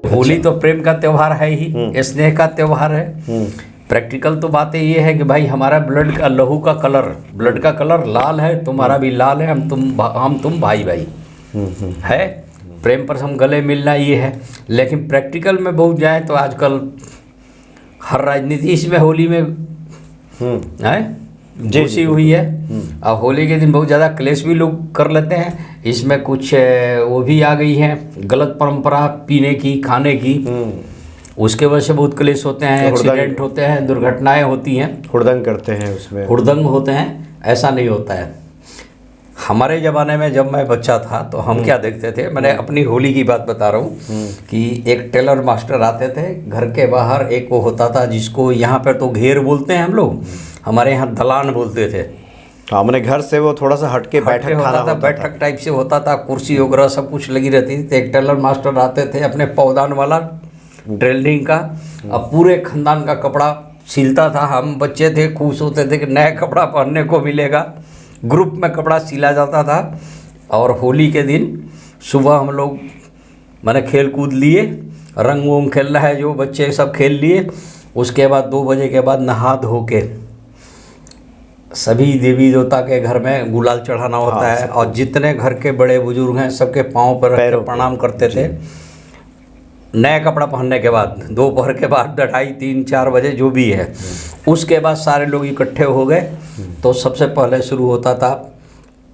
होली तो प्रेम का त्योहार है ही, स्नेह का त्योहार है। प्रैक्टिकल तो बातें ये है कि भाई हमारा ब्लड का लहू का कलर, ब्लड का कलर लाल है, तुम्हारा भी लाल है, हम तुम भाई भाई है। प्रेम पर हम गले मिलना ये है। लेकिन प्रैक्टिकल में बहुत जाए तो आजकल हर राजनीति इसमें होली में है घुसी हुई है। और होली के दिन बहुत ज़्यादा क्लेश भी लोग कर लेते हैं। इसमें कुछ वो भी आ गई हैं गलत परंपरा पीने की, खाने की, उसके वजह से बहुत क्लेश होते हैं, एक्सीडेंट होते हैं, दुर्घटनाएं होती हैं, हुड़दंग करते हैं, उसमें हुड़दंग होते हैं। ऐसा नहीं होता है। हमारे ज़माने में जब मैं बच्चा था तो हम क्या देखते थे, मैंने अपनी होली की बात बता रहा हूँ कि एक टेलर मास्टर आते थे घर के बाहर। एक वो होता था जिसको यहाँ पर तो घेर बोलते हैं हम लोग, हमारे यहाँ दलान बोलते थे। हमने घर से वो थोड़ा सा हटके बैठक होता था, बैठक टाइप से होता था, कुर्सी वगैरह सब कुछ लगी रहती थी। तो एक टेलर मास्टर आते थे अपने पौधान वाला टेलरिंग का, अब पूरे खानदान का कपड़ा सिलता था। हम बच्चे थे, खुश होते थे कि नया कपड़ा पहनने को मिलेगा। ग्रुप में कपड़ा सिला जाता था। और होली के दिन सुबह हम लोग मैंने खेल कूद लिए, रंग वंग खेलना है जो बच्चे सब खेल लिए। उसके बाद 2 बजे के बाद नहा धो के सभी देवी देवता के घर में गुलाल चढ़ाना होता है। और जितने घर के बड़े बुजुर्ग हैं सबके पाँव पर रख के प्रणाम करते थे। नया कपड़ा पहनने के बाद दोपहर के बाद 2:30, 3, 4 बजे जो भी है, उसके बाद सारे लोग इकट्ठे हो गए। तो सबसे पहले शुरू होता था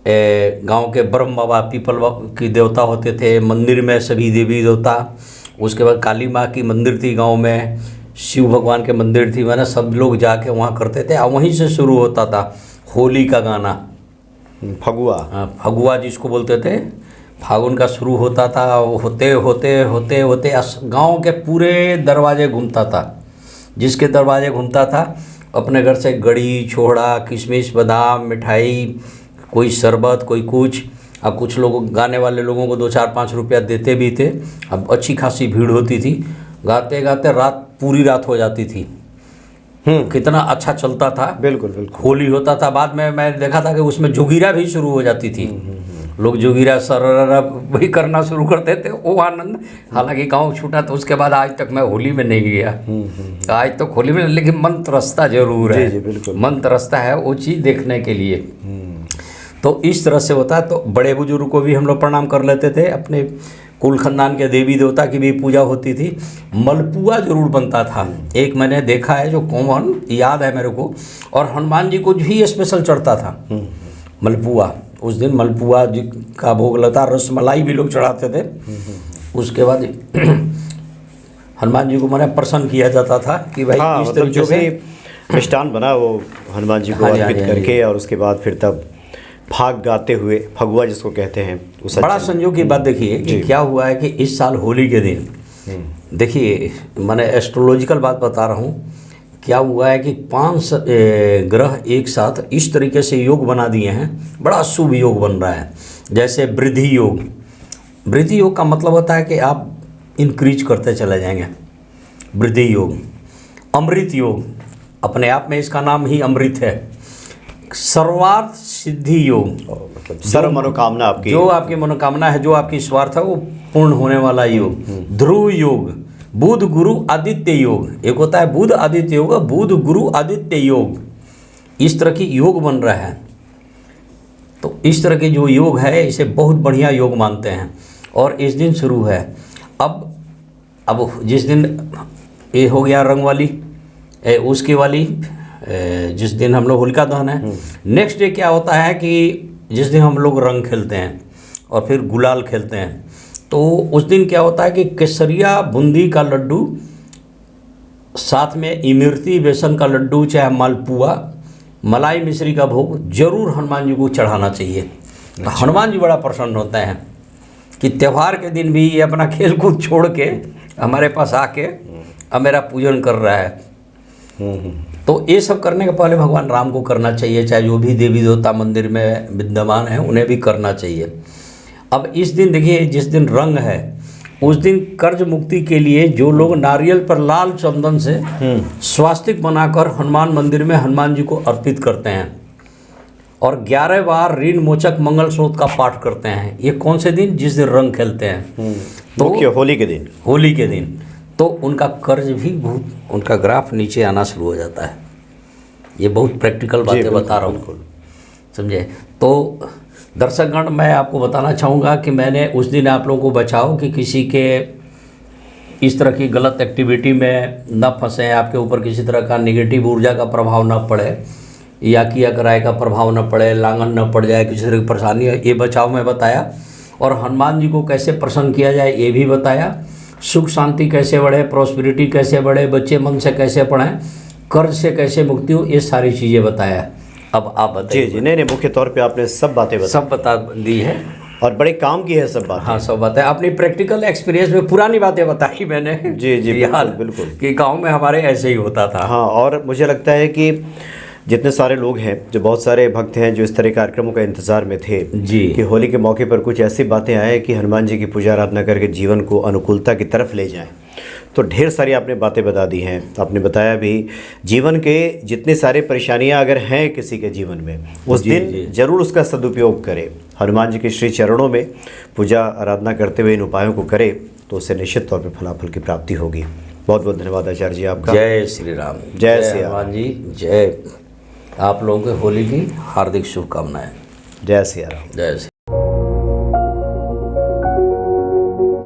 गांव के ब्रह्म बाबा, पीपल की देवता होते थे, मंदिर में सभी देवी देवता। उसके बाद काली माँ की मंदिर थी गांव में, शिव भगवान के मंदिर थी, मैंने सब लोग जाके वहाँ करते थे। और वहीं से शुरू होता था होली का गाना, फगुआ। फगुआ जिसको बोलते थे, फागुन का शुरू होता था। होते होते होते होते गांव के पूरे दरवाजे घूमता था। जिसके दरवाजे घूमता था अपने घर से गड़ी, छोड़ा, किशमिश, बादाम, मिठाई, कोई शरबत, कोई कुछ। अब कुछ लोग गाने वाले लोगों को 2-4-5 रुपया देते भी थे। अब अच्छी खासी भीड़ होती थी। गाते गाते रात, पूरी रात हो जाती थी। कितना अच्छा चलता था। बिल्कुल बिल्कुल। होली होता था। बाद में मैं देखा था कि उसमें जोगिरा भी शुरू हो जाती थी। लोग जोगिरा सररा वही करना शुरू करते थे। वो आनंद, हालांकि गाँव छूटा तो उसके बाद आज तक मैं होली में नहीं गया। आज तक होली में, लेकिन मन तरसता जरूर है। जी बिल्कुल, मन तरसता है वो चीज़ देखने के लिए। तो इस तरह से होता है। तो बड़े बुजुर्ग को भी हम लोग प्रणाम कर लेते थे। अपने कुल खानदान के देवी देवता की भी पूजा होती थी। मलपुआ जरूर बनता था। एक मैंने देखा है जो कॉमन याद है मेरे को, और हनुमान जी को भी स्पेशल चढ़ता था मलपुआ। उस दिन मलपुआ जी का भोग लगता, रसमलाई भी लोग चढ़ाते थे। उसके बाद हनुमान जी को मैंने प्रसन्न किया जाता था कि भाई इस मतलब तरीके जो से भी मिष्ठान बना वो हनुमान जी को अर्पित करके, और उसके बाद फिर तब फाग गाते हुए, फगुआ जिसको कहते हैं। बड़ा संयोग की बात देखिए कि क्या हुआ है कि इस साल होली के दिन, देखिए मैंने एस्ट्रोलॉजिकल बात बता रहा हूँ, क्या हुआ है कि 5 ग्रह एक साथ इस तरीके से योग बना दिए हैं। बड़ा शुभ योग बन रहा है। जैसे वृद्धि योग। वृद्धि योग का मतलब होता है कि आप इंक्रीज करते चले जाएंगे। वृद्धि योग। अमृत योग, अपने आप में इसका नाम ही अमृत है। सर्वार्थ सिद्धि योग, मतलब सर्व मनोकामना आपकी, जो आपकी मनोकामना है, जो आपकी स्वार्थ है वो पूर्ण होने वाला योग। ध्रुव योग, बुध गुरु आदित्य योग। एक होता है बुध आदित्य योग, बुध गुरु आदित्य योग। इस तरह की योग बन रहा है। तो इस तरह के जो योग है इसे बहुत बढ़िया योग मानते हैं। और इस दिन शुरू है। अब जिस दिन ये हो गया रंग वाली, उसकी वाली, जिस दिन हम लोग होलिका दहन है, नेक्स्ट डे क्या होता है कि जिस दिन हम लोग रंग खेलते हैं और फिर गुलाल खेलते हैं, तो उस दिन क्या होता है कि केसरिया बूंदी का लड्डू, साथ में इमरती बेसन का लड्डू, चाहे मालपुआ, मलाई मिश्री का भोग जरूर हनुमान जी को चढ़ाना चाहिए। तो हनुमान जी बड़ा प्रसन्न होते हैं कि त्यौहार के दिन भी ये अपना खेल कूद छोड़ के हमारे पास आके अब मेरा पूजन कर रहा है। तो ये सब करने के पहले भगवान राम को करना चाहिए, चाहे जो भी देवी देवता मंदिर में विद्यमान है उन्हें भी करना चाहिए। अब इस दिन देखिए, जिस दिन रंग है उस दिन कर्ज मुक्ति के लिए जो लोग नारियल पर लाल चंदन से स्वास्तिक बनाकर हनुमान मंदिर में हनुमान जी को अर्पित करते हैं, और 11 बार ऋण मोचक मंगल स्रोत का पाठ करते हैं। ये कौन से दिन? जिस दिन रंग खेलते हैं, तो मुख्य होली के दिन, होली के दिन, तो उनका कर्ज भी बहुत, उनका ग्राफ नीचे आना शुरू हो जाता है। ये बहुत प्रैक्टिकल बातें बता रहा हूँ, समझे। तो दर्शकगण, मैं आपको बताना चाहूँगा कि मैंने उस दिन आप लोगों को बचाओ कि किसी के इस तरह की गलत एक्टिविटी में न फंसे, आपके ऊपर किसी तरह का नेगेटिव ऊर्जा का प्रभाव न पड़े, या किया कराए का प्रभाव न पड़े, लांघन न पड़ जाए, किसी तरह की परेशानी है, ये बचाव में बताया। और हनुमान जी को कैसे प्रसन्न किया जाए ये भी बताया। सुख शांति कैसे बढ़े, प्रॉस्पेरिटी कैसे बढ़े, बच्चे मन से कैसे पढ़ें, कर्ज से कैसे मुक्ति हो, ये सारी चीज़ें बताया। अब आप बताइए। जी, नहीं, मुख्य तौर पे आपने सब बातें सब बता दी है और बड़े काम की है सब बातें। हाँ, सब बातें अपनी प्रैक्टिकल एक्सपीरियंस में पुरानी बातें बताई मैंने। जी, यार, बिल्कुल कि गांव में हमारे ऐसे ही होता था। हाँ, और मुझे लगता है कि जितने सारे लोग हैं, जो बहुत सारे भक्त हैं जो इस तरह कार्यक्रमों का इंतज़ार में थे जी, कि होली के मौके पर कुछ ऐसी बातें आए कि हनुमान जी की पूजा आराधना करके जीवन को अनुकूलता की तरफ ले जाएं, तो ढेर सारी आपने बातें बता दी हैं। आपने बताया भी जीवन के जितने सारे परेशानियां अगर हैं किसी के जीवन में, उस दिन जरूर उसका सदुपयोग करें, हनुमान जी के श्री चरणों में पूजा आराधना करते हुए इन उपायों को करे, तो उससे निश्चित तौर पर फलाफल की प्राप्ति होगी। बहुत बहुत धन्यवाद आचार्य जी आपका। जय श्री राम, जय श्री राम। हनुमान जी, जय। आप लोगों को होली की हार्दिक शुभकामनाएं। जय श्री राम। जय श्री